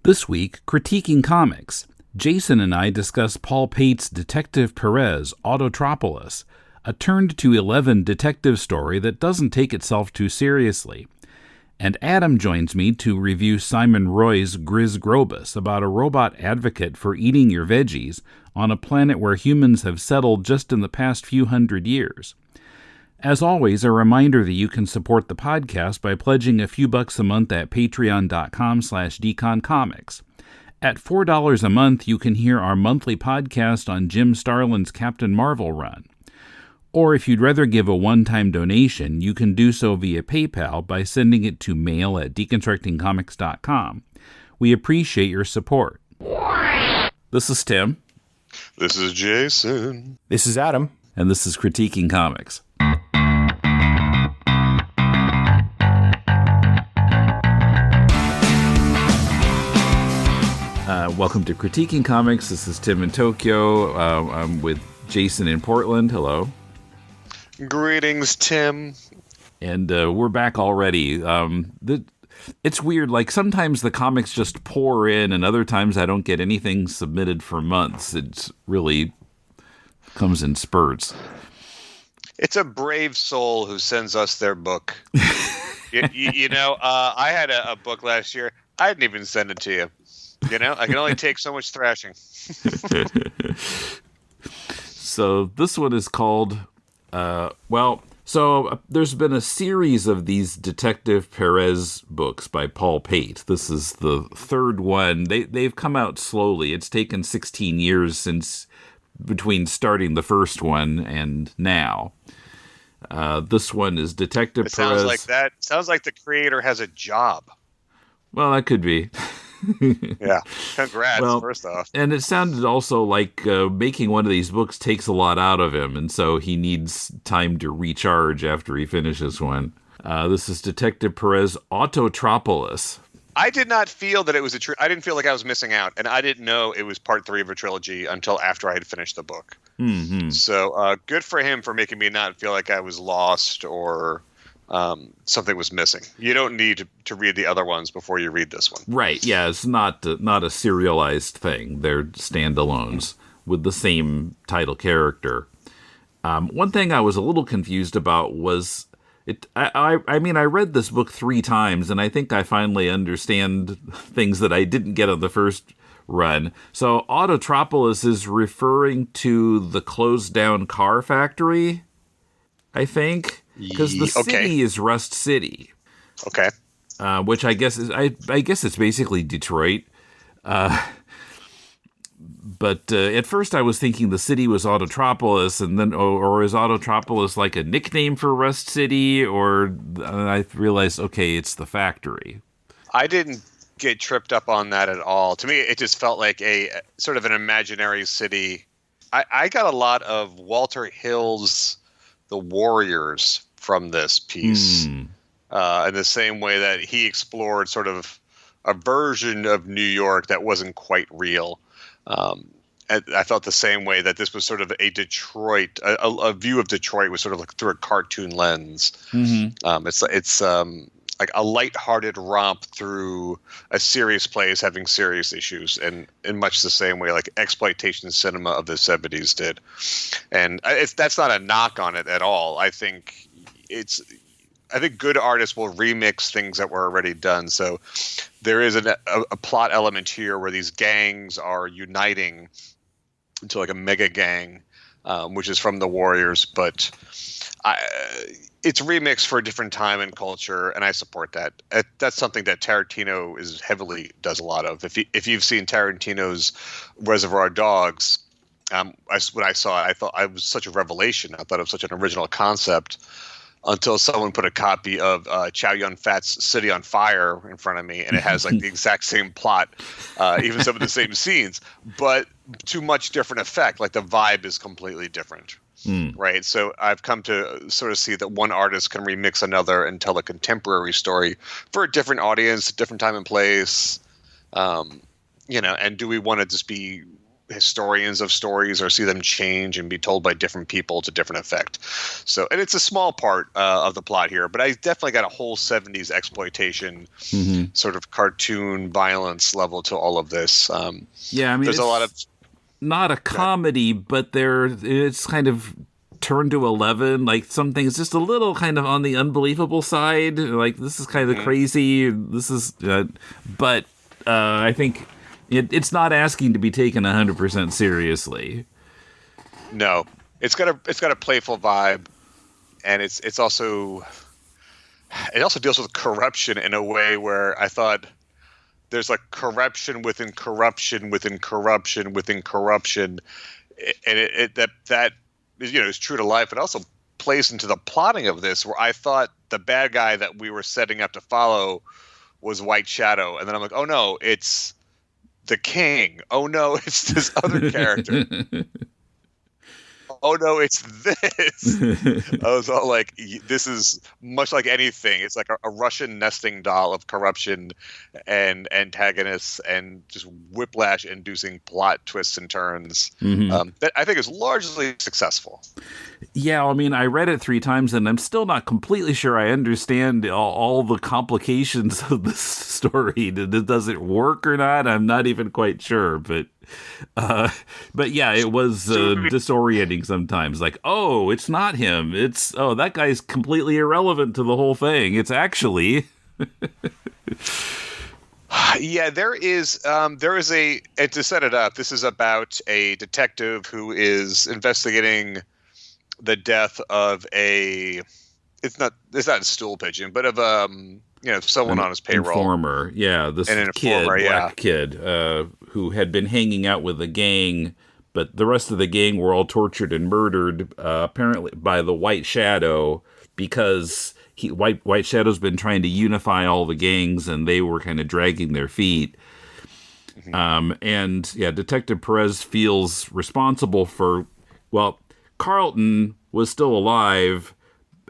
This week, Critiquing Comics. Jason and I discuss Paul Pate's Detective Perez, Autotropolis, a turned-to-11 detective story that doesn't take itself too seriously. And Adam joins me to review Simon Roy's Griz Grobus about a robot advocate for eating your veggies on a planet where humans have settled just in the past few hundred years. As always, a reminder that you can support the podcast by pledging a few bucks a month at patreon.com/deconcomics. At $4 a month, you can hear our monthly podcast on Jim Starlin's Captain Marvel run. Or if you'd rather give a one-time donation, you can do so via PayPal by sending it to mail@deconstructingcomics.com. We appreciate your support. This is Tim. This is Jason. This is Adam. And this is Critiquing Comics. Welcome to Critiquing Comics. This is Tim in Tokyo. I'm with Jason in Portland. Hello. Greetings, Tim. And we're back already. It's weird. Like, sometimes the comics just pour in, and other times I don't get anything submitted for months. It really comes in spurts. It's a brave soul who sends us their book. I had a book last year. I didn't even send it to you. You know, I can only take so much thrashing. So this one is called, there's been a series of these Detective Perez books by Paul Pate. This is the third one. They've come out slowly. It's taken 16 years since between starting the first one and now. This one is Detective Perez. Sounds like that. Sounds like the creator has a job. Well, that could be. Yeah. Congrats, first off. And it sounded also like making one of these books takes a lot out of him, and so he needs time to recharge after he finishes one. This is Detective Perez, Autotropolis. I did not feel that it was I didn't feel like I was missing out, and I didn't know it was part 3 of a trilogy until after I had finished the book. Mm-hmm. So good for him for making me not feel like I was lost or something was missing. You don't need to read the other ones before you read this one. Right, yeah, it's not a serialized thing. They're standalones with the same title character. One thing I was a little confused about was, I read this book 3 times, and I think I finally understand things that I didn't get on the first run. So Autotropolis is referring to the closed down car factory, I think. Because the city is Rust City. Okay. Which I guess is I guess it's basically Detroit. But at first I was thinking the city was Autotropolis, and then or is Autotropolis like a nickname for Rust City? Or I realized, okay, it's the factory. I didn't get tripped up on that at all. To me, it just felt like a sort of an imaginary city. I got a lot of Walter Hill's The Warriors from this piece, in the same way that he explored sort of a version of New York that wasn't quite real. I felt the same way that this was sort of a Detroit, a view of Detroit was sort of like through a cartoon lens. Mm-hmm. It's like a lighthearted romp through a serious place having serious issues, and in much the same way like exploitation cinema of the 70s did. And that's not a knock on it at all. I think good artists will remix things that were already done. So there is a plot element here where these gangs are uniting into like a mega gang, which is from the Warriors, but it's remixed for a different time and culture, and I support that. That's something that Tarantino does a lot of. If you've seen Tarantino's Reservoir Dogs, when I saw it, I thought it was such a revelation. I thought it was such an original concept until someone put a copy of Chow Yun-Fat's City on Fire in front of me, and it has like the exact same plot, even some of the same scenes, but to much different effect. Like the vibe is completely different. Right. So I've come to sort of see that one artist can remix another and tell a contemporary story for a different audience, different time and place. And do we want to just be historians of stories or see them change and be told by different people to different effect. So, and it's a small part of the plot here, but I definitely got a whole 70s exploitation sort of cartoon violence level to all of this. Yeah, I mean, there's a lot of not a comedy, but it's kind of turned to 11. Like, some things just a little kind of on the unbelievable side. Like, this is kind of crazy. This is, but I think it's not asking to be taken 100% seriously. No, it's got a playful vibe, and it also deals with corruption in a way where I thought there's like corruption within corruption within corruption within corruption, and that is true to life. It also plays into the plotting of this, where I thought the bad guy that we were setting up to follow was White Shadow, and then I'm like, oh no, it's the King. Oh no, it's this other character. Oh no, it's this. I was all like, this is much like anything. It's like a Russian nesting doll of corruption and antagonists and just whiplash-inducing plot twists and turns that I think is largely successful. Yeah, I mean, I read it 3 times, and I'm still not completely sure I understand all the complications of this story. Does it work or not? I'm not even quite sure, but yeah, it was disorienting sometimes. Like, oh, it's not him. That guy's completely irrelevant to the whole thing. It's actually... Yeah, there is and to set it up, this is about a detective who is investigating the death of it's not a stool pigeon, but of someone on his payroll. Informer, yeah, this black kid who had been hanging out with a gang, but the rest of the gang were all tortured and murdered, apparently by the White Shadow, because White Shadow's been trying to unify all the gangs, and they were kind of dragging their feet. And yeah, Detective Perez feels responsible for, Carlton was still alive,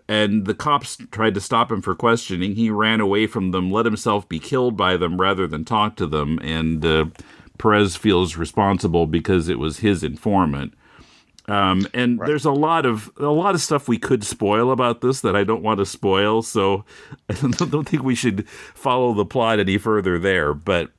and the cops tried to stop him for questioning. He ran away from them, let himself be killed by them rather than talk to them, and Perez feels responsible because it was his informant. And right. There's a lot of stuff we could spoil about this that I don't want to spoil, so I don't think we should follow the plot any further there, but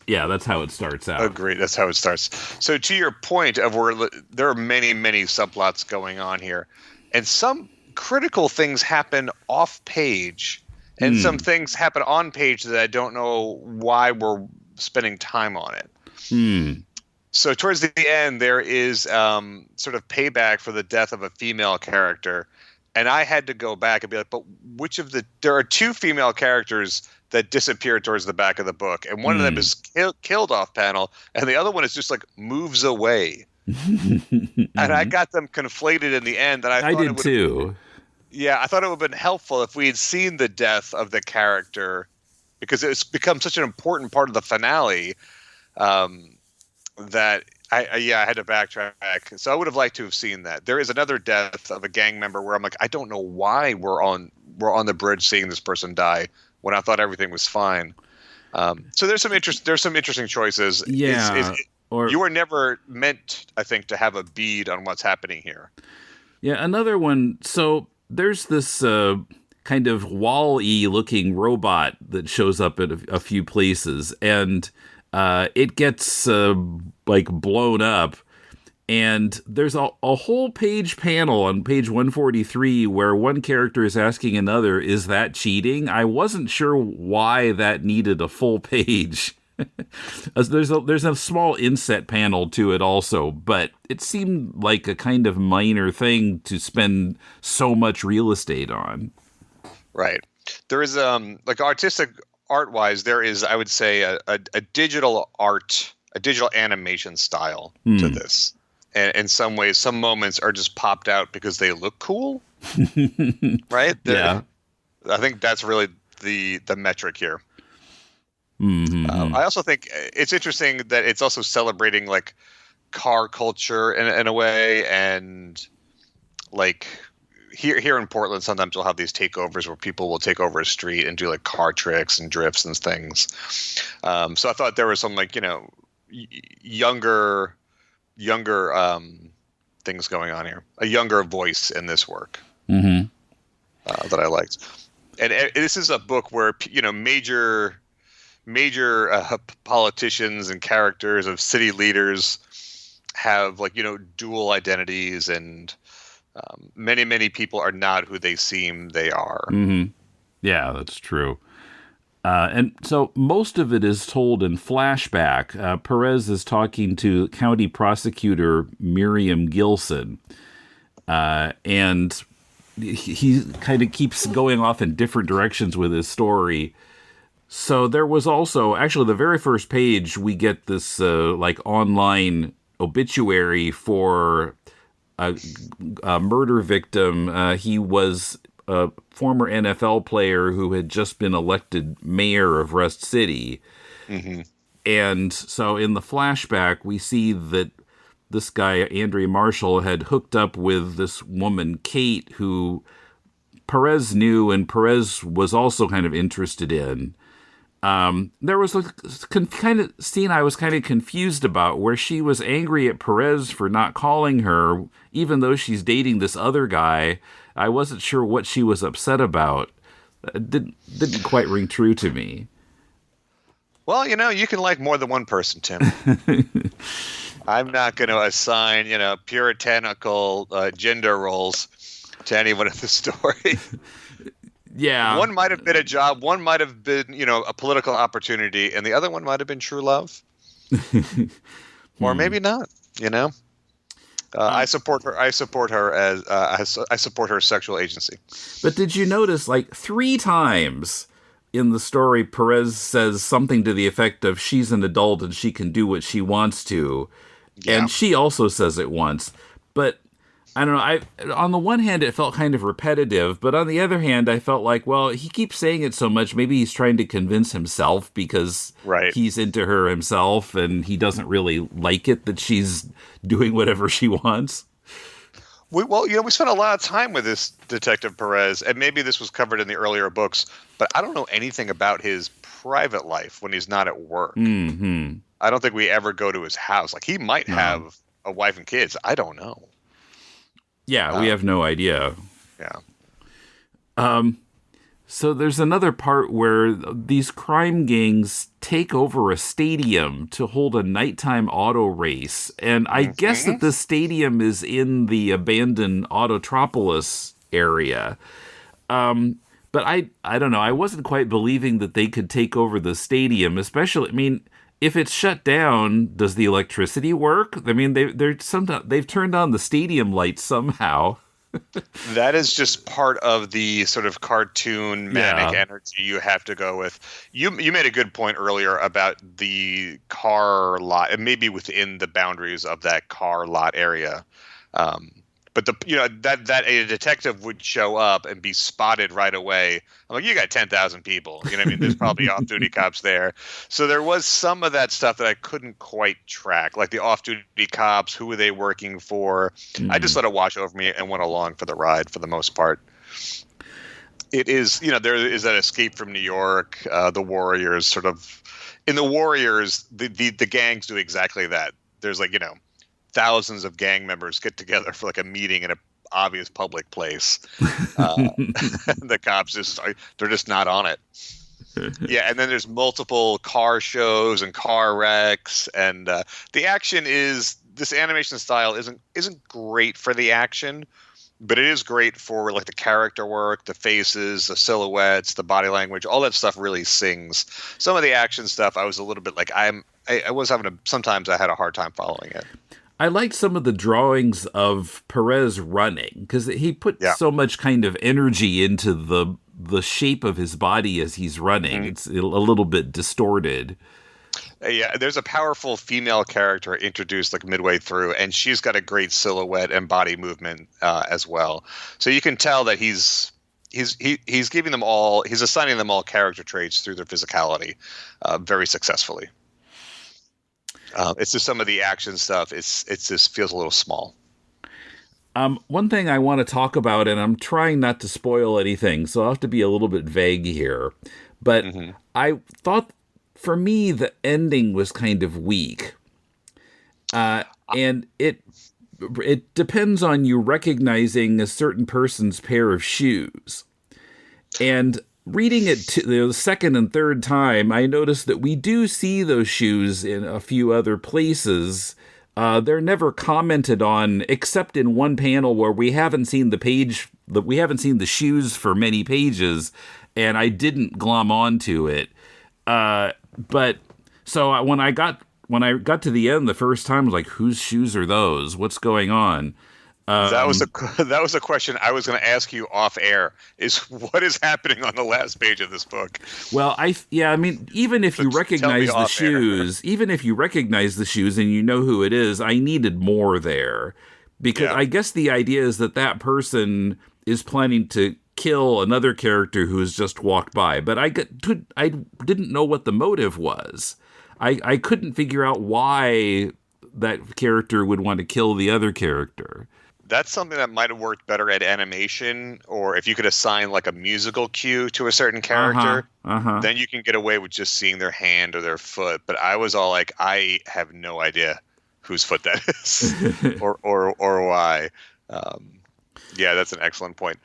yeah, that's how it starts out. Agreed. That's how it starts. So to your point of where there are many, many subplots going on here, and some critical things happen off page, and some things happen on page that I don't know why we're spending time on it. So towards the end, there is sort of payback for the death of a female character, and I had to go back and be like, but there are 2 female characters that disappear towards the back of the book, and one of them is killed off panel, and the other one is just like moves away. And I got them conflated in the end, and I did too. Yeah, I thought it would have been helpful if we had seen the death of the character, because it's become such an important part of the finale that I had to backtrack. So I would have liked to have seen that. There is another death of a gang member where I'm like, I don't know why we're on the bridge seeing this person die when I thought everything was fine. So there's some interesting choices. Yeah. You were never meant, I think, to have a bead on what's happening here. Yeah, another one. So there's this kind of Wall-E looking robot that shows up at a few places, and it gets blown up. And there's a whole page panel on page 143 where one character is asking another, is that cheating? I wasn't sure why that needed a full page. There's a small inset panel to it also, but it seemed like a kind of minor thing to spend so much real estate on. Right. There is artistic art-wise, there is, I would say, a digital animation style to this. And in some ways, some moments are just popped out because they look cool, right? Yeah. I think that's really the metric here. Mm-hmm. I also think it's interesting that it's also celebrating like car culture in a way, and like here in Portland, sometimes we'll have these takeovers where people will take over a street and do like car tricks and drifts and things. So I thought there was some younger things going on here. A younger voice in this work that I liked. And this is a book where major politicians and characters of city leaders have dual identities, and many people are not who they seem they are. Yeah, that's true. And so most of it is told in flashback. Perez is talking to County Prosecutor Miriam Gilson, and he kind of keeps going off in different directions with his story. So there was also, actually, the very first page, we get this online obituary for a murder victim. He was a former NFL player who had just been elected mayor of Rust City. And so in the flashback, we see that this guy, Andrea Marshall, had hooked up with this woman, Kate, who Perez knew and Perez was also kind of interested in. There was a kind of scene I was kind of confused about where she was angry at Perez for not calling her, even though she's dating this other guy. I wasn't sure what she was upset about. It didn't quite ring true to me. Well, you can like more than one person, Tim. I'm not going to assign, puritanical gender roles to anyone in the story. Yeah. One might have been a job, one might have been, a political opportunity, and the other one might have been true love. Or maybe not, I support her. I support her as I support her sexual agency. But did you notice, 3 times in the story, Perez says something to the effect of she's an adult and she can do what she wants to, and she also says it once. But I don't know. On the one hand, it felt kind of repetitive, but on the other hand, I felt like, well, he keeps saying it so much. Maybe he's trying to convince himself because he's into her himself, and he doesn't really like it that she's doing whatever she wants. We spent a lot of time with this Detective Perez, and maybe this was covered in the earlier books, but I don't know anything about his private life when he's not at work. I don't think we ever go to his house. He might have a wife and kids. I don't know. Yeah, we have no idea. Yeah. So there's another part where these crime gangs take over a stadium to hold a nighttime auto race. And I guess that the stadium is in the abandoned Autotropolis area. But I don't know. I wasn't quite believing that they could take over the stadium, especially, if it's shut down, does the electricity work? They've turned on the stadium lights somehow. That is just part of the sort of cartoon manic energy you have to go with. You made a good point earlier about the car lot, and maybe within the boundaries of that car lot area. But that a detective would show up and be spotted right away. I'm like, you got 10,000 people. There's probably off-duty cops there. So there was some of that stuff that I couldn't quite track, like the off-duty cops. Who were they working for? I just let it wash over me and went along for the ride for the most part. It is, there is that escape from New York. The Warriors sort of, in the Warriors, the gangs do exactly that. There's thousands of gang members get together for a meeting in an obvious public place. The cops they're just not on it. Yeah, and then there's multiple car shows and car wrecks, and the action is, this animation style isn't great for the action, but it is great for the character work, the faces, the silhouettes, the body language, all that stuff really sings. Some of the action stuff I was a little bit sometimes I had a hard time following it. I liked some of the drawings of Perez running because he put so much kind of energy into the shape of his body as he's running. It's a little bit distorted. Yeah, there's a powerful female character introduced midway through, and she's got a great silhouette and body movement as well. So you can tell that he's giving them all, he's assigning them all character traits through their physicality very successfully. It's just some of the action stuff. It just feels a little small. One thing I want to talk about, and I'm trying not to spoil anything, so I'll have to be a little bit vague here. But I thought for me, the ending was kind of weak. And it depends on you recognizing a certain person's pair of shoes. And reading it the second and third time, I noticed that we do see those shoes in a few other places. They're never commented on, except in one panel where we haven't seen the shoes for many pages, and I didn't glom onto it. But so when I got to the end the first time, I was like, whose shoes are those? What's going on? That was a question I was going to ask you off air. Is what is happening on the last page of this book? Well, I mean, even if you recognize the shoes, and you know who it is, I needed more there, because I guess the idea is that person is planning to kill another character who has just walked by. But I didn't know what the motive was. I couldn't figure out why that character would want to kill the other character. That's something that might have worked better at animation, or if you could assign like a musical cue to a certain character, then you can get away with just seeing their hand or their foot. But I was all like, I have no idea whose foot that is or why. Yeah, that's an excellent point.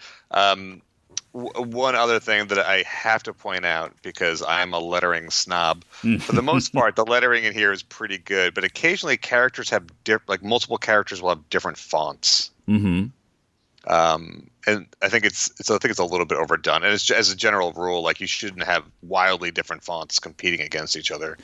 One other thing that I have to point out, because I'm a lettering snob, for the most part, the lettering in here is pretty good, but occasionally characters have multiple characters will have different fonts. Mm-hmm. And I think it's a little bit overdone. And it's, as a general rule, like, you shouldn't have wildly different fonts competing against each other.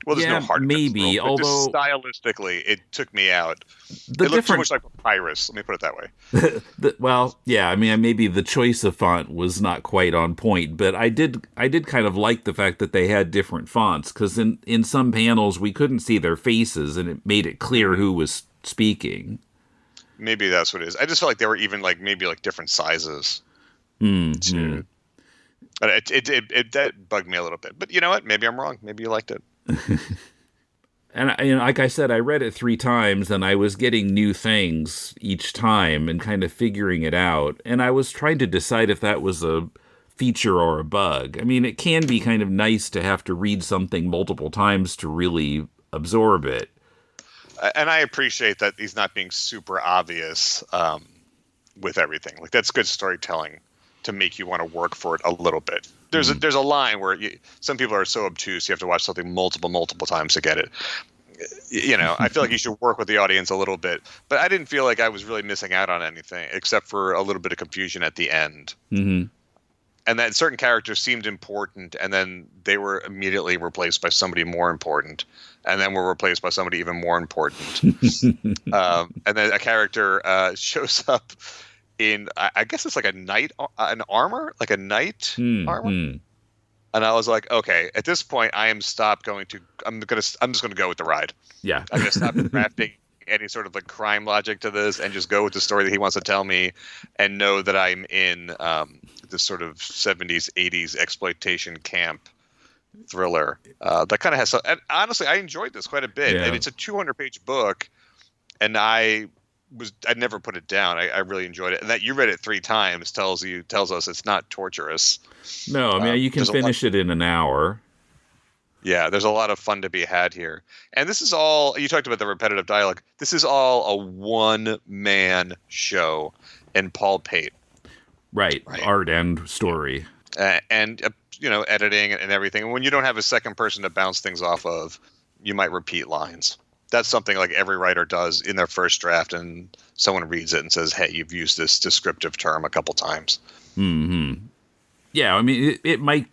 Well, there's no hard maybe, rule, although stylistically it took me out. It looked too much like Papyrus. Let me put it that way. Well, yeah, I mean, maybe the choice of font was not quite on point, but I did kind of like the fact that they had different fonts, because in some panels we couldn't see their faces, and it made it clear who was speaking. Maybe that's what it is. I just felt like they were even maybe different sizes. Too. But it that bugged me a little bit. But you know what? Maybe I'm wrong. Maybe you liked it. And like I said, I read it 3 times, and I was getting new things each time and kind of figuring it out. And I was trying to decide if that was a feature or a bug. I mean, it can be kind of nice to have to read something multiple times to really absorb it. And I appreciate that he's not being super obvious with everything. Like, that's good storytelling to make you want to work for it a little bit. There's a line where some people are so obtuse you have to watch something multiple times to get it. You know, I feel like you should work with the audience a little bit, but I didn't feel like I was really missing out on anything except for a little bit of confusion at the end. Mm-hmm. And that certain characters seemed important, and then they were immediately replaced by somebody more important, and then were replaced by somebody even more important. And then a character shows up in, I guess it's like a knight, an armor, like a knight armor. And I was like, okay, at this point, I'm just going to go with the ride. Yeah, I'm going to stop crafting any sort of crime logic to this and just go with the story that he wants to tell me, and know that I'm in this sort of 70s, 80s exploitation camp thriller that kind of has. And honestly, I enjoyed this quite a bit, and it's a 200-page book, and I'd never put it down. I really enjoyed it, and that you read it 3 times tells us it's not torturous. No, I mean, you can finish it in an hour. Yeah, there's a lot of fun to be had here. And this is all, you talked about the repetitive dialogue. This is all a one-man show in Paul Pate. Right. Art and story. And editing and everything. And when you don't have a second person to bounce things off of, you might repeat lines. That's something like every writer does in their first draft, and someone reads it and says, hey, you've used this descriptive term a couple times. Mm-hmm. Yeah, I mean, it might,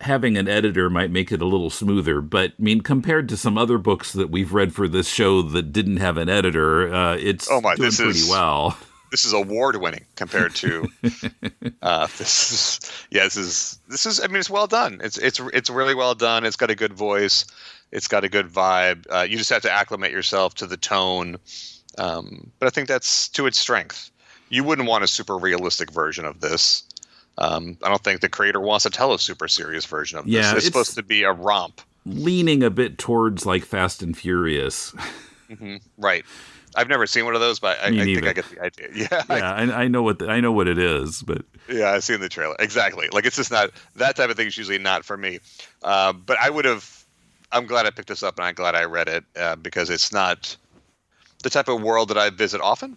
having an editor might make it a little smoother, but I mean, compared to some other books that we've read for this show that didn't have an editor, it's doing pretty well. This is award-winning compared to this is. I mean, it's well done. It's really well done. It's got a good voice. It's got a good vibe. You just have to acclimate yourself to the tone. But I think that's to its strength. You wouldn't want a super realistic version of this. I don't think the creator wants to tell a super serious version of this. Yeah, it's supposed to be a romp. Leaning a bit towards like Fast and Furious. Mm-hmm. Right. I've never seen one of those, but I think I get the idea. Yeah, yeah, I know what it is, but yeah, I've seen the trailer. Exactly. Like, it's just not that type of thing. Is usually not for me. But I'm glad I picked this up, and I'm glad I read it because it's not the type of world that I visit often.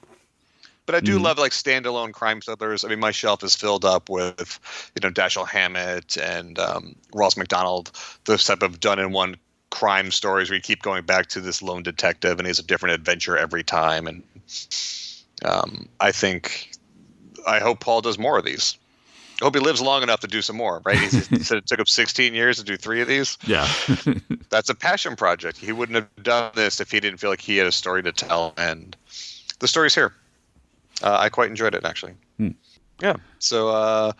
But I do love like standalone crime thrillers. I mean, my shelf is filled up with, Dashiell Hammett and Ross McDonald, those type of done-in-one crime stories where you keep going back to this lone detective and he has a different adventure every time. And I hope Paul does more of these. I hope he lives long enough to do some more, right? He said it took him 16 years to do 3 of these. Yeah. That's a passion project. He wouldn't have done this if he didn't feel like he had a story to tell. And the story's here. I quite enjoyed it, actually. Yeah. So I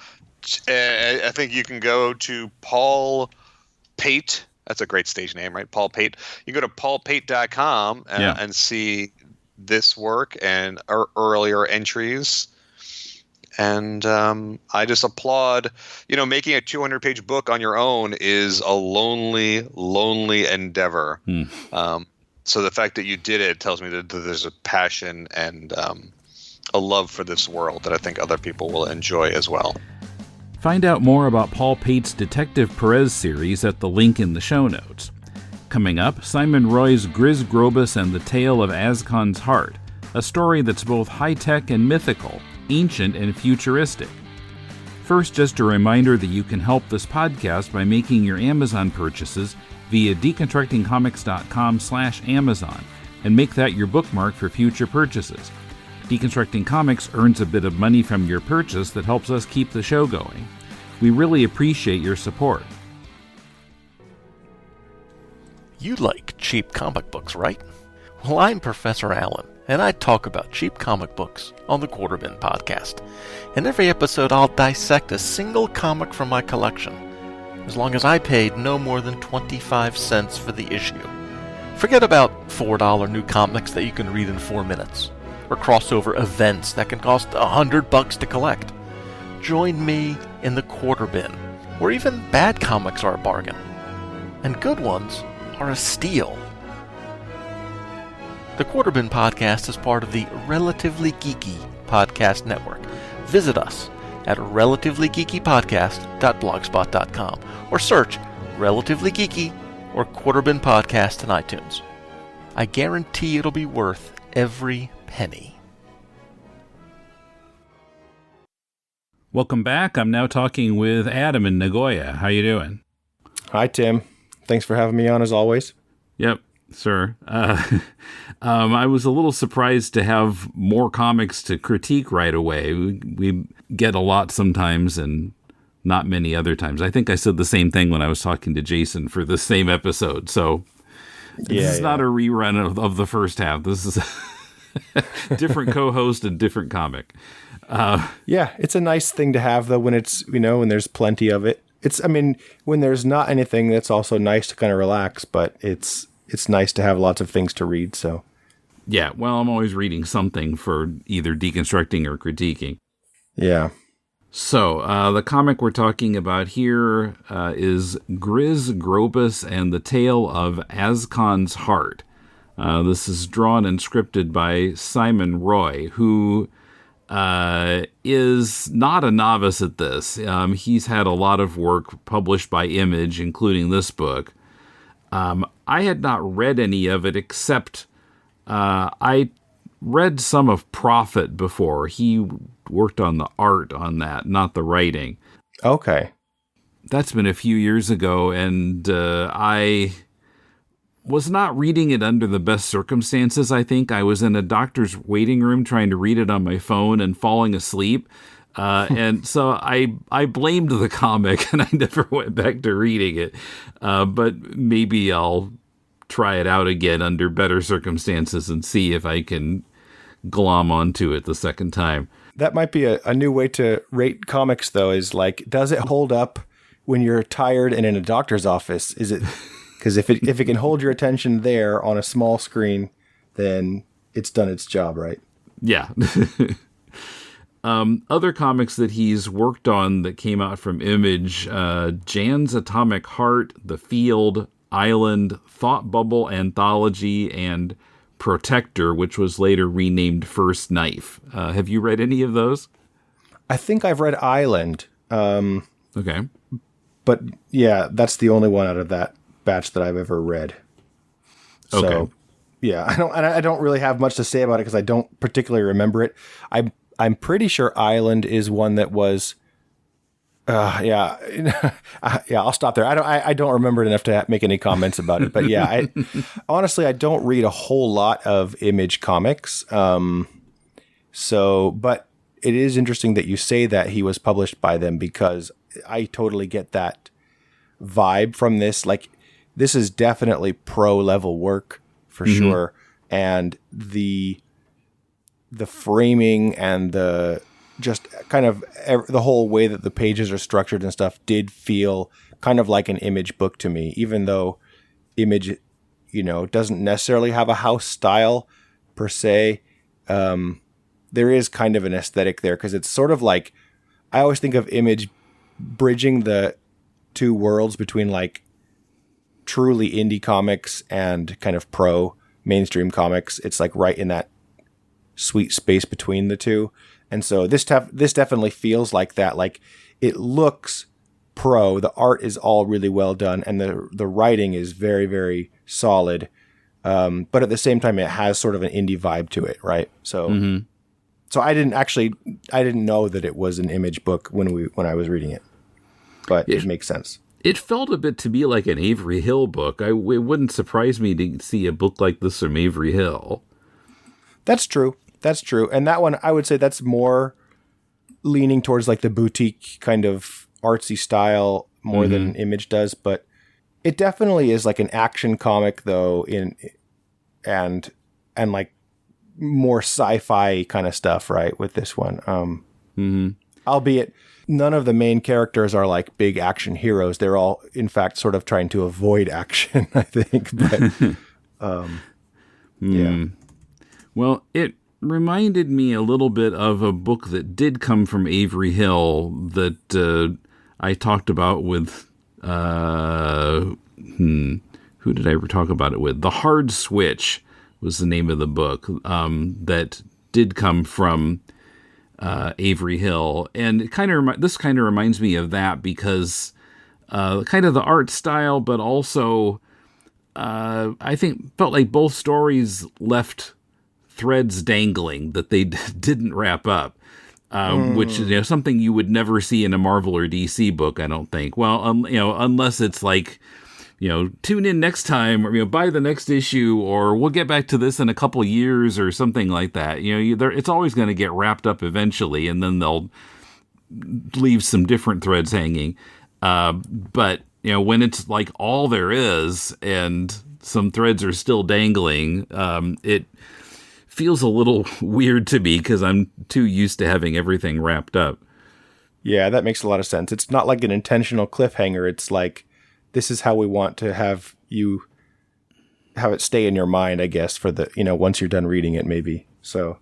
think you can go to Paul Pate. That's a great stage name, right? Paul Pate. You can go to paulpate.com and see this work and earlier entries. And I just applaud, making a 200-page book on your own is a lonely, lonely endeavor. So the fact that you did it tells me that there's a passion and a love for this world that I think other people will enjoy as well. Find out more about Paul Pate's Detective Perez series at the link in the show notes. Coming up, Simon Roy's Griz Grobus and the Tale of Azkaan's Heart, a story that's both high-tech and mythical, ancient and futuristic. First, just a reminder that you can help this podcast by making your Amazon purchases via deconstructingcomics.com/Amazon and make that your bookmark for future purchases. Deconstructing Comics earns a bit of money from your purchase that helps us keep the show going. We really appreciate your support. You like cheap comic books, right? Well, I'm Professor Allen, and I talk about cheap comic books on the Quarterbin Podcast. In every episode, I'll dissect a single comic from my collection, as long as I paid no more than 25 cents for the issue. Forget about $4 new comics that you can read in 4 minutes, or crossover events that can cost $100 to collect. Join me in the Quarterbin, where even bad comics are a bargain, and good ones are a steal. The Quarterbin Podcast is part of the Relatively Geeky Podcast Network. Visit us at relativelygeekypodcast.blogspot.com or search Relatively Geeky or Quarterbin Podcast in iTunes. I guarantee it'll be worth every penny. Welcome back. I'm now talking with Adam in Nagoya. How you doing? Hi, Tim. Thanks for having me on, as always. Yep, sir. I was a little surprised to have more comics to critique right away. We get a lot sometimes and not many other times. I think I said the same thing when I was talking to Jason for the same episode. So this is not a rerun of the first half. This is a different co-host and different comic. It's a nice thing to have, though, when it's, when there's plenty of it. When there's not anything, that's also nice to kind of relax, but it's nice to have lots of things to read, so. Yeah, well, I'm always reading something for either deconstructing or critiquing. Yeah. So, the comic we're talking about here is Griz Grobus and the Tale of Azkaan's Heart. This is drawn and scripted by Simon Roy, who is not a novice at this. He's had a lot of work published by Image, including this book. I had not read any of it except I read some of Prophet before. He worked on the art on that, not the writing. Okay. That's been a few years ago, and I was not reading it under the best circumstances, I think. I was in a doctor's waiting room trying to read it on my phone and falling asleep. And so I blamed the comic, and I never went back to reading it. But maybe I'll try it out again under better circumstances and see if I can glom onto it the second time. That might be a new way to rate comics, though, is like, does it hold up when you're tired and in a doctor's office? Is it... Because if it can hold your attention there on a small screen, then it's done its job, right? Yeah. Other comics that he's worked on that came out from Image, Jan's Atomic Heart, The Field, Island, Thought Bubble Anthology, and Protector, which was later renamed First Knife. Have you read any of those? I think I've read Island. Okay. But yeah, that's the only one out of that batch that I've ever read. So, okay. Yeah, I don't really have much to say about it because I don't particularly remember it. I'm pretty sure Island is one that was. Yeah, I'll stop there. I don't remember it enough to make any comments about it. But yeah, honestly, I don't read a whole lot of Image comics. But it is interesting that you say that he was published by them, because I totally get that vibe from this. Like, this is definitely pro level work for sure, and the framing and the just kind of the whole way that the pages are structured and stuff did feel kind of like an Image book to me, even though Image, doesn't necessarily have a house style per se. There is kind of an aesthetic there, because it's sort of like, I always think of Image bridging the two worlds between like truly indie comics and kind of pro mainstream comics. It's like right in that sweet space between the two. And so this definitely feels like that. Like, it looks pro. The art is all really well done, and the writing is very, very solid. But at the same time, it has sort of an indie vibe to it, right? So, so I didn't know that it was an Image book when I was reading it, but it makes sense. It felt a bit to me like an Avery Hill book. It wouldn't surprise me to see a book like this from Avery Hill. That's true. And that one, I would say that's more leaning towards like the boutique kind of artsy style more than Image does. But it definitely is like an action comic, though, and like more sci-fi kind of stuff, right, with this one. Albeit none of the main characters are like big action heroes. They're all, in fact, sort of trying to avoid action, I think. But yeah. Well, it reminded me a little bit of a book that did come from Avery Hill that I talked about with, who did I ever talk about it with? The Hard Switch was the name of the book that did come from Avery Hill. And this kind of reminds me of that, because kind of the art style, but also I think felt like both stories left threads dangling that they didn't wrap up, which is something you would never see in a Marvel or DC book, I don't think. Well, unless it's like, tune in next time, or buy the next issue, or we'll get back to this in a couple years, or something like that. It's always going to get wrapped up eventually, and then they'll leave some different threads hanging. But when it's like all there is, and some threads are still dangling, it feels a little weird to me, because I'm too used to having everything wrapped up. Yeah, that makes a lot of sense. It's not like an intentional cliffhanger. It's like, this is how we want to have it stay in your mind, I guess, for the, once you're done reading it, maybe. So,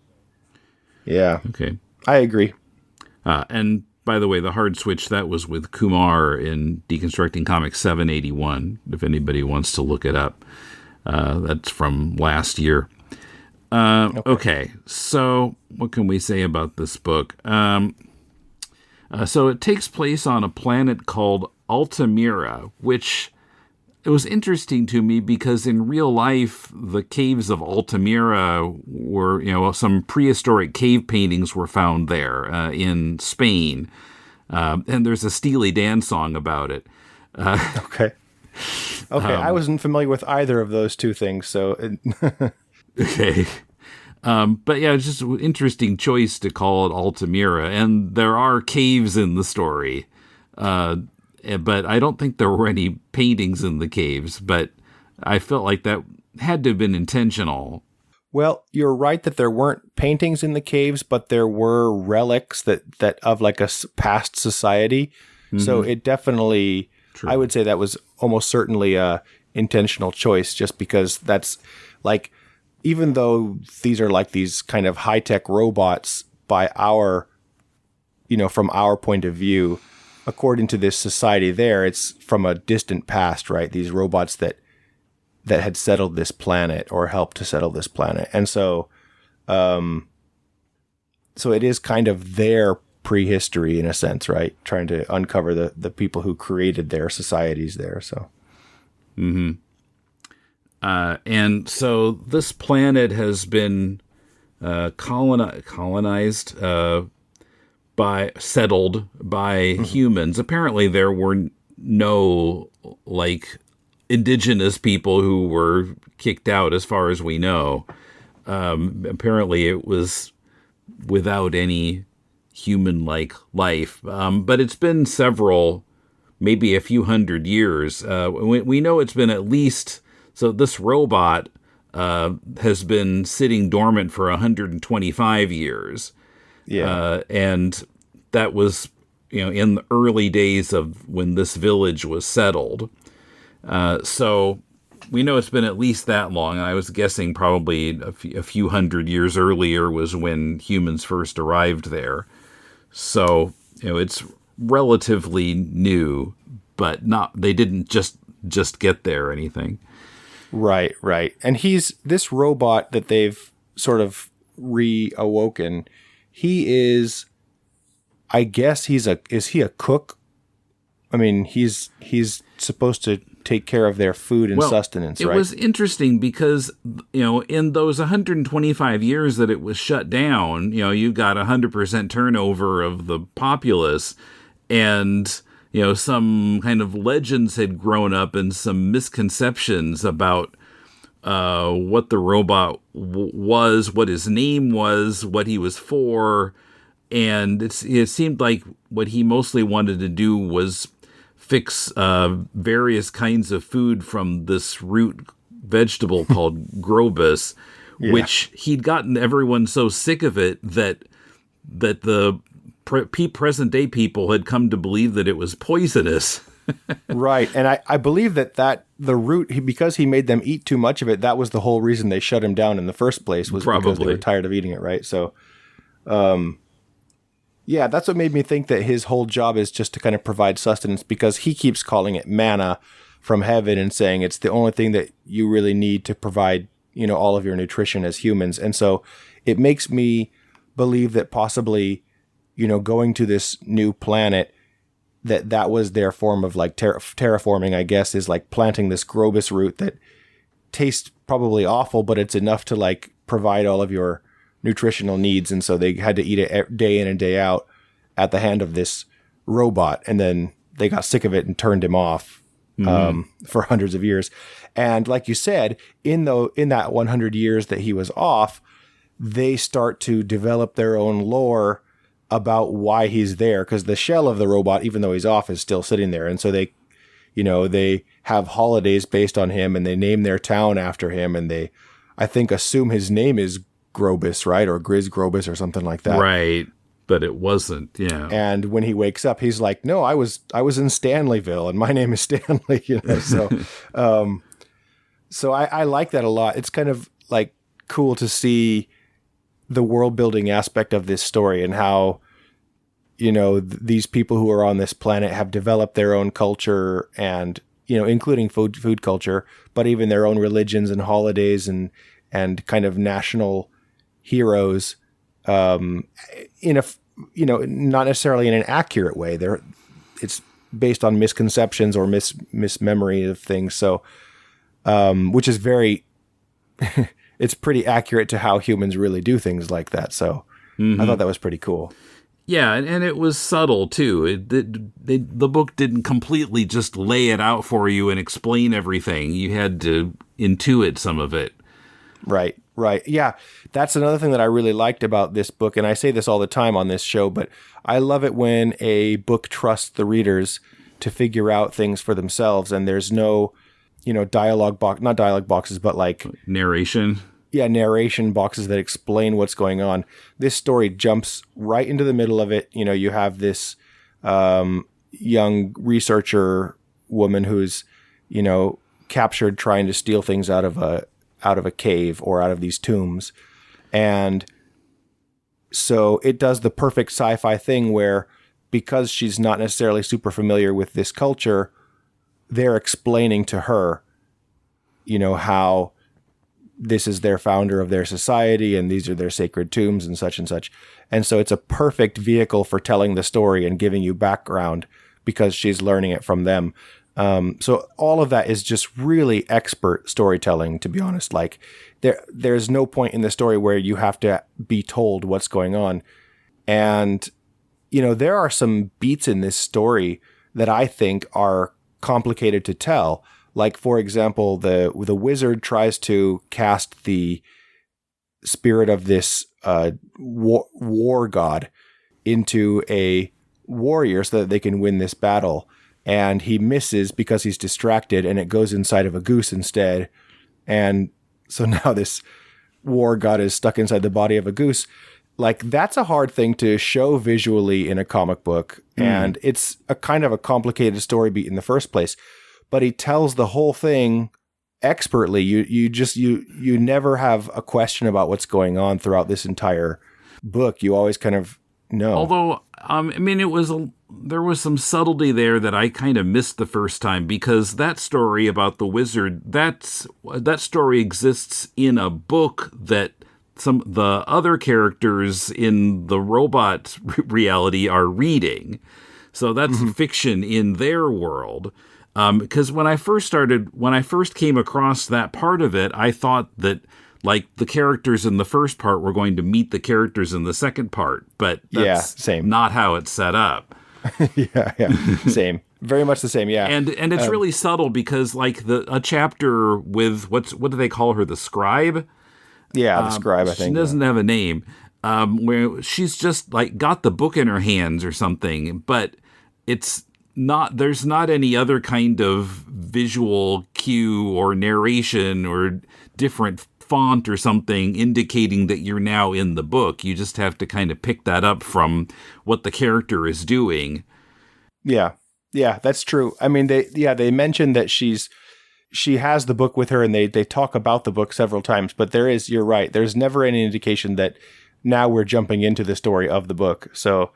yeah. Okay. I agree. And by the way, the Hard Switch, that was with Kumar in Deconstructing Comics 781, if anybody wants to look it up. That's from last year. Okay, so what can we say about this book? So it takes place on a planet called Altamira, which it was interesting to me because in real life, the caves of Altamira were, some prehistoric cave paintings were found there in Spain. And there's a Steely Dan song about it. Okay, I wasn't familiar with either of those two things, so... Okay. But yeah, it's just an interesting choice to call it Altamira. And there are caves in the story. But I don't think there were any paintings in the caves. But I felt like that had to have been intentional. Well, you're right that there weren't paintings in the caves, but there were relics that of like a past society. So it definitely, I would say that was almost certainly a intentional choice, just because that's like... Even though these are like these kind of high-tech robots by our, from our point of view, according to this society there, it's from a distant past, right? These robots that that had settled this planet or helped to settle this planet. And so it is kind of their prehistory in a sense, right? Trying to uncover the people who created their societies there. So. Mm-hmm. And so this planet has been colonized, settled by humans. Apparently there were no, indigenous people who were kicked out as far as we know. Apparently it was without any human-like life. But it's been maybe a few hundred years. We know it's been at least... So this robot has been sitting dormant for 125 years. Yeah. And that was, in the early days of when this village was settled. So we know it's been at least that long. I was guessing probably a few hundred years earlier was when humans first arrived there. So, it's relatively new, but they didn't just get there or anything. Right. And this robot that they've sort of reawoken, he is, I guess is he a cook? I mean, he's supposed to take care of their food and sustenance, right? It was interesting because, in those 125 years that it was shut down, you got 100% turnover of the populace, and some kind of legends had grown up and some misconceptions about what the robot was, what his name was, what he was for. And it seemed like what he mostly wanted to do was fix various kinds of food from this root vegetable called Grobus, which he'd gotten everyone so sick of it that the present day people had come to believe that it was poisonous. Right. And I believe that the root, because he made them eat too much of it, that was the whole reason they shut him down in the first place, was because they were tired of eating it, right? So, that's what made me think that his whole job is just to kind of provide sustenance, because he keeps calling it manna from heaven and saying it's the only thing that you really need to provide, all of your nutrition as humans. And so it makes me believe that possibly, going to this new planet, that was their form of terraforming, I guess, is like planting this Grobus root that tastes probably awful, but it's enough to provide all of your nutritional needs. And so they had to eat it day in and day out at the hand of this robot. And then they got sick of it and turned him off for hundreds of years. And like you said, in that 100 years that he was off, they start to develop their own lore about why he's there, because the shell of the robot, even though he's off, is still sitting there. And so they have holidays based on him, and they name their town after him, and they, I think, assume his name is Grobus, right? Or Griz Grobus or something like that. Right. But it wasn't, yeah. And when he wakes up, he's like, no, I was in Stanleyville and my name is Stanley, So I like that a lot. It's kind of cool to see the world building aspect of this story and how, these people who are on this planet have developed their own culture and, including food culture, but even their own religions and holidays and kind of national heroes, in a, not necessarily in an accurate way. It's based on misconceptions or mismemory of things. So, which is very, it's pretty accurate to how humans really do things like that. So I thought that was pretty cool. Yeah, and it was subtle too. The book didn't completely just lay it out for you and explain everything. You had to intuit some of it. Right. Yeah, that's another thing that I really liked about this book, and I say this all the time on this show, but I love it when a book trusts the readers to figure out things for themselves, and there's no, not dialogue boxes, but narration. Yeah, narration boxes that explain what's going on. This story jumps right into the middle of it. You have this young researcher woman who's, captured trying to steal things out of a cave or out of these tombs. And so it does the perfect sci-fi thing where, because she's not necessarily super familiar with this culture, they're explaining to her, how this is their founder of their society and these are their sacred tombs and such and such. And so it's a perfect vehicle for telling the story and giving you background because she's learning it from them. So all of that is just really expert storytelling, to be honest. Like there's no point in the story where you have to be told what's going on. And, there are some beats in this story that I think are complicated to tell. Like, for example, the wizard tries to cast the spirit of this war god into a warrior so that they can win this battle. And he misses because he's distracted, and it goes inside of a goose instead. And so now this war god is stuck inside the body of a goose. Like, that's a hard thing to show visually in a comic book. And it's a kind of a complicated story beat in the first place. But he tells the whole thing expertly. You never have a question about what's going on throughout this entire book. You always kind of know. Although, there was some subtlety there that I kind of missed the first time, because that story about the wizard, that story exists in a book that the other characters in the robot reality are reading. So that's fiction in their world. Because when I first came across that part of it, I thought that like the characters in the first part were going to meet the characters in the second part, but that's same. Not how it's set up. yeah, same. Very much the same, yeah. And it's really subtle because like a chapter with what do they call her? The scribe? Yeah, the scribe, I think. She doesn't have a name. Where she's just like got the book in her hands or something, but there's not any other kind of visual cue or narration or different font or something indicating that you're now in the book. You just have to kind of pick that up from what the character is doing. Yeah, that's true. I mean, they mentioned that she has the book with her, and they talk about the book several times, but you're right, there's never any indication that now we're jumping into the story of the book. So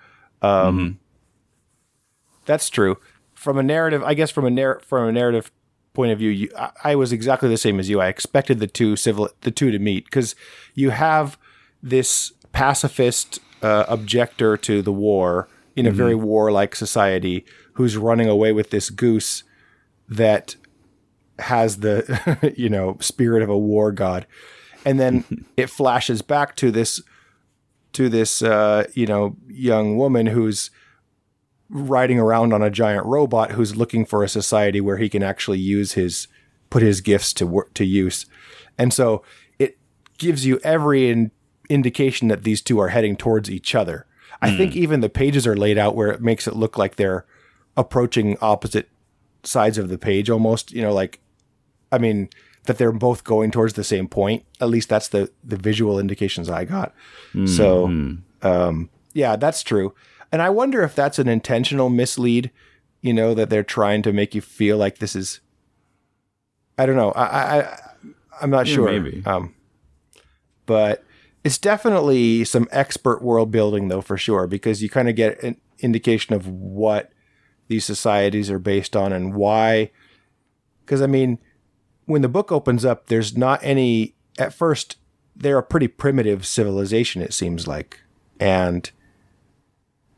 that's true. From a narrative, I guess from a narrative point of view, I was exactly the same as you. I expected the two to meet, because you have this pacifist objector to the war in a very warlike society who's running away with this goose that has the spirit of a war god, and then it flashes back to this young woman who's riding around on a giant robot who's looking for a society where he can actually put his gifts to use. And so it gives you every indication that these two are heading towards each other. I think even the pages are laid out where it makes it look like they're approaching opposite sides of the page almost, that they're both going towards the same point. At least that's the visual indications I got. So, yeah, that's true. And I wonder if that's an intentional mislead, that they're trying to make you feel like this is, I don't know. I'm not sure. Maybe. But it's definitely some expert world building though, for sure, because you kind of get an indication of what these societies are based on and why. Because when the book opens up, there's not any, at first, they're a pretty primitive civilization, it seems like. And,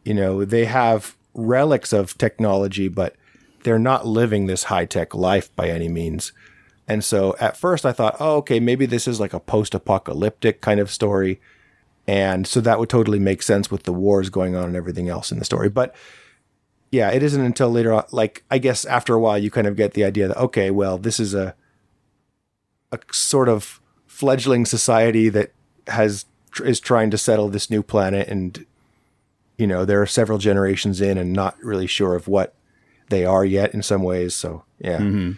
they have relics of technology, but they're not living this high-tech life by any means. And so at first I thought, oh, okay, maybe this is like a post-apocalyptic kind of story. And so that would totally make sense with the wars going on and everything else in the story. But yeah, it isn't until later on, like, I guess after a while you kind of get the idea that, okay, well, this is a sort of fledgling society that is trying to settle this new planet, and there are several generations in and not really sure of what they are yet in some ways. So yeah.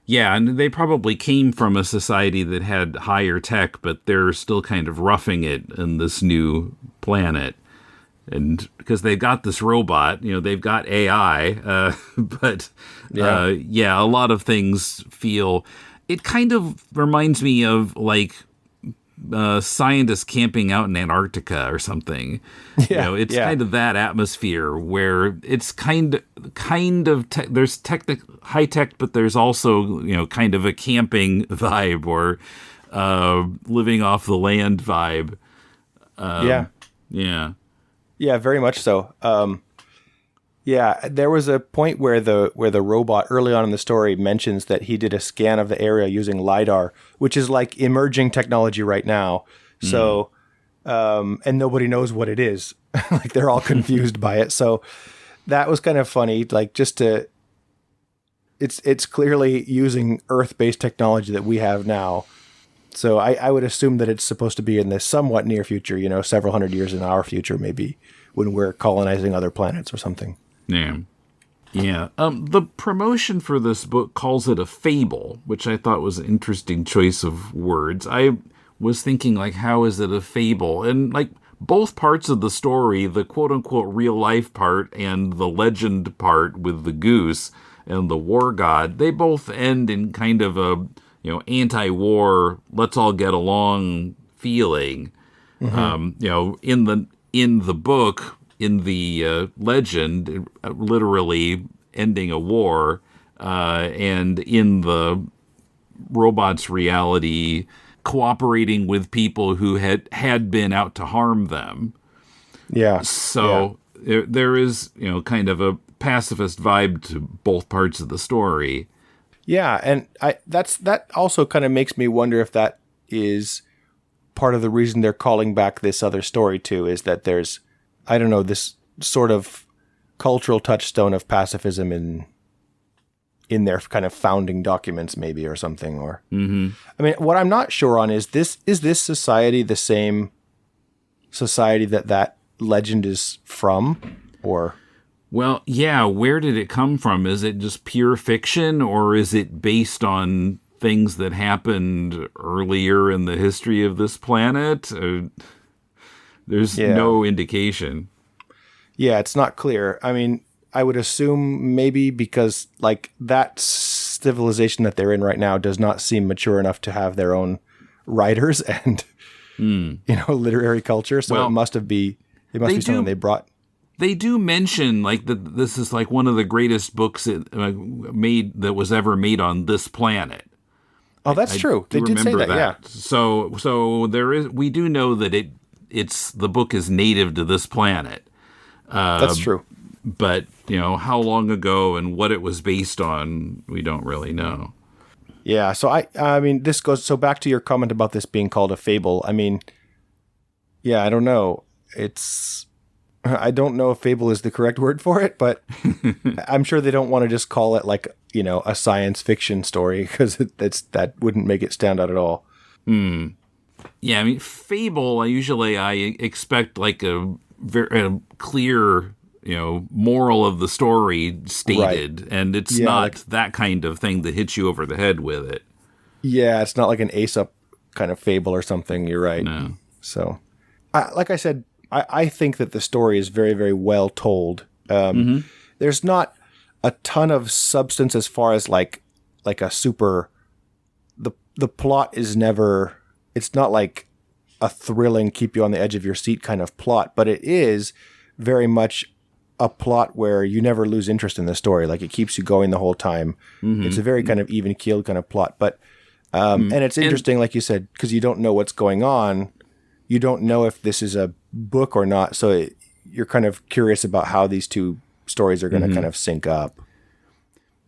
Yeah, and they probably came from a society that had higher tech, but they're still kind of roughing it in this new planet. And because they've got this robot, they've got AI, but a lot of things feel. It kind of reminds me of like scientists camping out in Antarctica or something. Yeah, It's kind of that atmosphere where it's kind of there's high tech, but there's also kind of a camping vibe or living off the land vibe. Yeah, very much so. There was a point where the robot early on in the story mentions that he did a scan of the area using LiDAR, which is like emerging technology right now. So, and nobody knows what it is. Like they're all confused by it. So that was kind of funny. Like it's clearly using Earth-based technology that we have now. So I would assume that it's supposed to be in the somewhat near future, several hundred years in our future, maybe when we're colonizing other planets or something. Yeah. Yeah. The promotion for this book calls it a fable, which I thought was an interesting choice of words. I was thinking, like, how is it a fable? And, like, both parts of the story, the quote-unquote real-life part and the legend part with the goose and the war god, they both end in kind of a, anti-war, let's all get along feeling. Mm-hmm. In the book, in the legend, literally ending a war, and in the robot's reality, cooperating with people who had been out to harm them. Yeah. So there is, kind of a pacifist vibe to both parts of the story. Yeah, and that also kind of makes me wonder if that is part of the reason they're calling back this other story too, is that there's, I don't know, this sort of cultural touchstone of pacifism in their kind of founding documents maybe or something. Or I mean, what I'm not sure on is this society the same society that legend is from, or... Well, yeah, where did it come from? Is it just pure fiction, or is it based on things that happened earlier in the history of this planet? There's no indication. Yeah, it's not clear. I mean, I would assume maybe because, like, that civilization that they're in right now does not seem mature enough to have their own writers and, literary culture. So it must be something they brought. They do mention, like, that this is like one of the greatest books that was ever made on this planet. Oh, that's true. They did say that. Yeah. So there is. We do know that the book is native to this planet. That's true. But how long ago and what it was based on, we don't really know. Yeah. So I mean, this goes back to your comment about this being called a fable. I mean, yeah, I don't know. I don't know if fable is the correct word for it, but I'm sure they don't want to just call it like, a science fiction story, because that wouldn't make it stand out at all. Yeah, I mean, fable, I expect like a very clear, moral of the story stated, right. And it's not that kind of thing that hits you over the head with it. Yeah, it's not like an Aesop kind of fable or something. You're right. No. So, like I said, I think that the story is very, very well told. There's not a ton of substance as far as like a super. The plot is never. It's not like a thrilling, keep you on the edge of your seat kind of plot, but it is very much a plot where you never lose interest in the story. Like, it keeps you going the whole time. It's a very kind of even keeled kind of plot, but and it's interesting, like you said, because you don't know what's going on. You don't know if this is a book or not, so you're kind of curious about how these two stories are going to kind of sync up.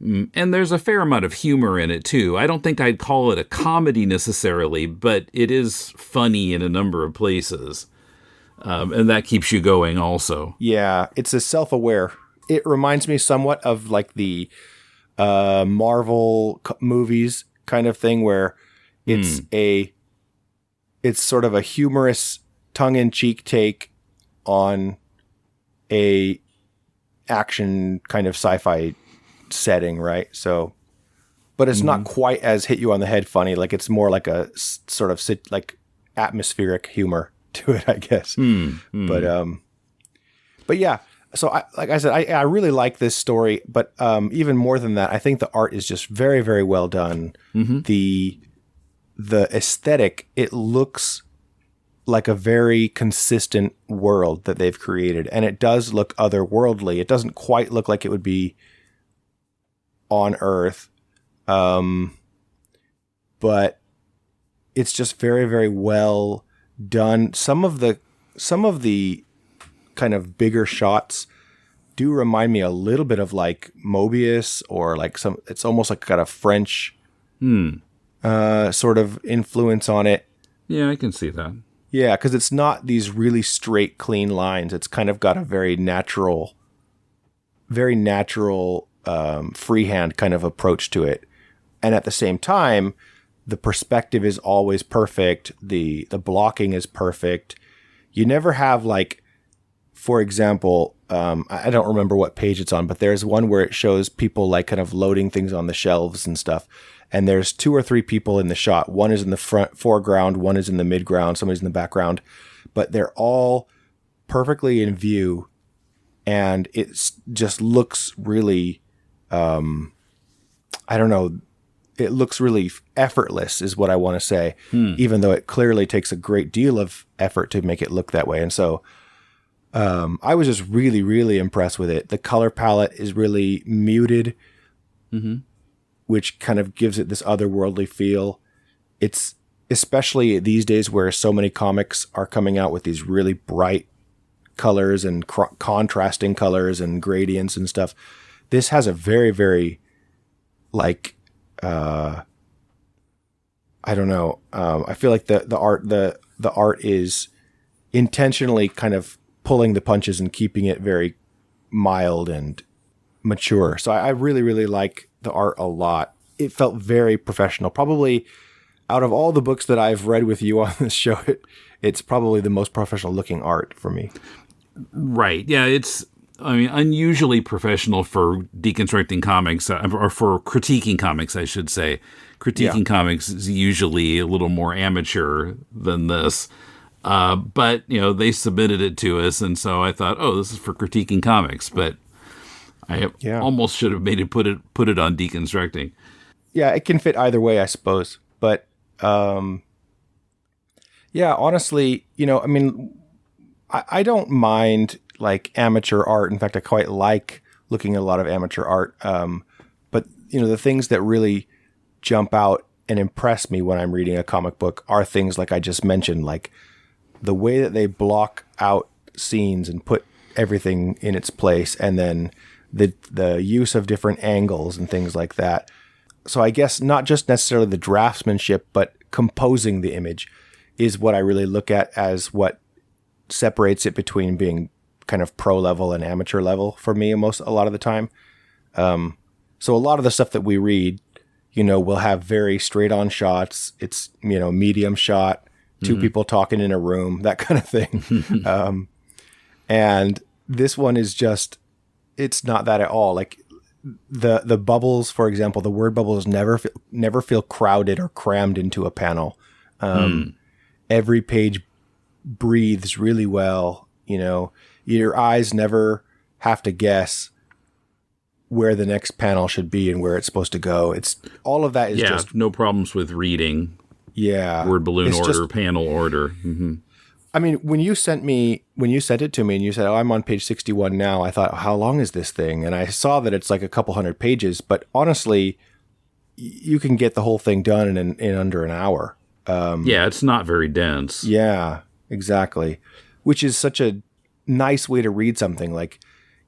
And there's a fair amount of humor in it, too. I don't think I'd call it a comedy necessarily, but it is funny in a number of places. And that keeps you going also. Yeah, it's a self-aware. It reminds me somewhat of like the Marvel movies kind of thing, where it's sort of a humorous, tongue-in-cheek take on a action kind of sci-fi setting, right? So, but it's not quite as hit you on the head funny. Like, it's more like a sort of like atmospheric humor to it, I guess. But yeah. So, like I said, I really like this story, but even more than that, I think the art is just very, very well done. the aesthetic, it looks like a very consistent world that they've created. And it does look otherworldly. It doesn't quite look like it would be on Earth. But it's just very, very well done. Some of the kind of bigger shots do remind me a little bit of like Mobius, or like it's almost like got a French sort of influence on it. Yeah, I can see that. Yeah, because it's not these really straight, clean lines. It's kind of got a very natural freehand kind of approach to it. And at the same time, the perspective is always perfect. The blocking is perfect. You never have like, for example, I don't remember what page it's on, but there's one where it shows people like kind of loading things on the shelves and stuff. And there's 2 or 3 people in the shot. One is in the foreground, one is in the midground, somebody's in the background, but they're all perfectly in view. And it just looks really, I don't know, it looks really effortless is what I want to say, even though it clearly takes a great deal of effort to make it look that way. And so I was just really, really impressed with it. The color palette is really muted, which kind of gives it this otherworldly feel. It's especially these days where so many comics are coming out with these really bright colors and contrasting colors and gradients and stuff. This has a very, very like, I don't know. I feel like the art is intentionally kind of pulling the punches and keeping it very mild and mature. So I really, really like the art a lot. It felt very professional. Probably out of all the books that I've read with you on this show, it's probably the most professional looking art for me. Right. Yeah, it's, I mean, unusually professional for deconstructing comics, or for critiquing comics, I should say. Critiquing comics is usually a little more amateur than this. But, you know, they submitted it to us, and so I thought, oh, this is for critiquing comics. But I almost should have made it put it on deconstructing. Yeah, it can fit either way, I suppose. But, yeah, honestly, you know, I mean, I don't mind like amateur art. In fact, I quite like looking at a lot of amateur art. But, you know, the things that really jump out and impress me when I'm reading a comic book are things like I just mentioned, like the way that they block out scenes and put everything in its place, and then the use of different angles and things like that. So I guess not just necessarily the draftsmanship, but composing the image is what I really look at as what separates it between being kind of pro level and amateur level for me a lot of the time. So a lot of the stuff that we read, you know, will have very straight on shots. It's, you know, medium shot, 2 people talking in a room, that kind of thing. And this one is just, it's not that at all. Like the bubbles, for example, the word bubbles never feel crowded or crammed into a panel. Every page breathes really well. You know, your eyes never have to guess where the next panel should be and where it's supposed to go. It's all of that is just no problems with reading. Yeah, word balloon order, panel order. I mean, when you sent it to me and you said, "Oh, I'm on page 61 now," I thought, "How long is this thing?" And I saw that it's like a couple hundred pages. But honestly, you can get the whole thing done in under an hour. Yeah, it's not very dense. Yeah, exactly. Which is such a nice way to read something. Like,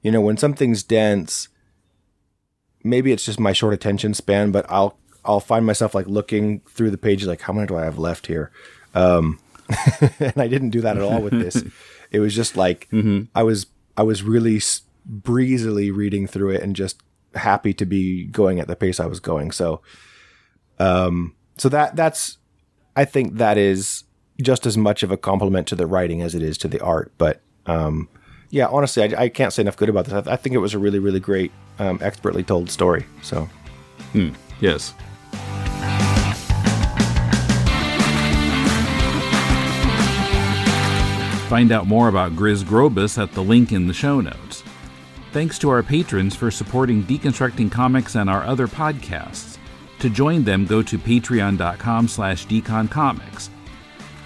you know, when something's dense, maybe it's just my short attention span, but I'll find myself like looking through the pages, like, how many do I have left here? And I didn't do that at all with this. It was just like, I was really breezily reading through it and just happy to be going at the pace I was going. So, that's, I think that is just as much of a compliment to the writing as it is to the art. But, yeah, honestly, I can't say enough good about this. I think it was a really, really great, expertly told story. So, yes. Find out more about Griz Grobus at the link in the show notes. Thanks to our patrons for supporting Deconstructing Comics and our other podcasts. To join them, go to patreon.com/deconcomics.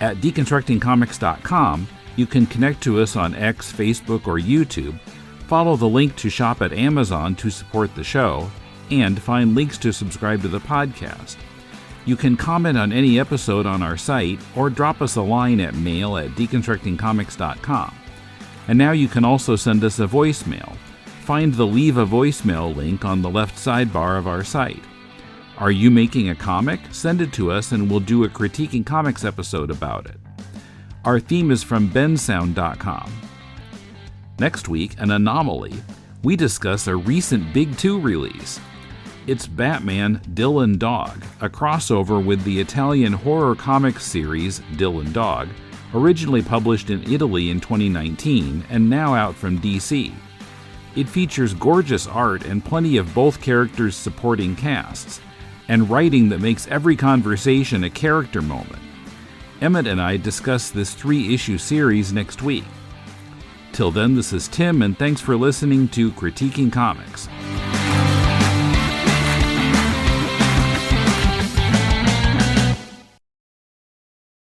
At deconstructingcomics.com, you can connect to us on X, Facebook, or YouTube, follow the link to shop at Amazon to support the show, and find links to subscribe to the podcast. You can comment on any episode on our site or drop us a line at mail@deconstructingcomics.com. And now you can also send us a voicemail. Find the Leave a Voicemail link on the left sidebar of our site. Are you making a comic? Send it to us and we'll do a Critiquing Comics episode about it. Our theme is from bensound.com. Next week, an anomaly. We discuss a recent Big 2 release. It's Batman Dylan Dog, a crossover with the Italian horror comics series Dylan Dog, originally published in Italy in 2019 and now out from DC. It features gorgeous art and plenty of both characters' supporting casts, and writing that makes every conversation a character moment. Emmett and I discuss this 3-issue series next week. Till then, this is Tim, and thanks for listening to Critiquing Comics.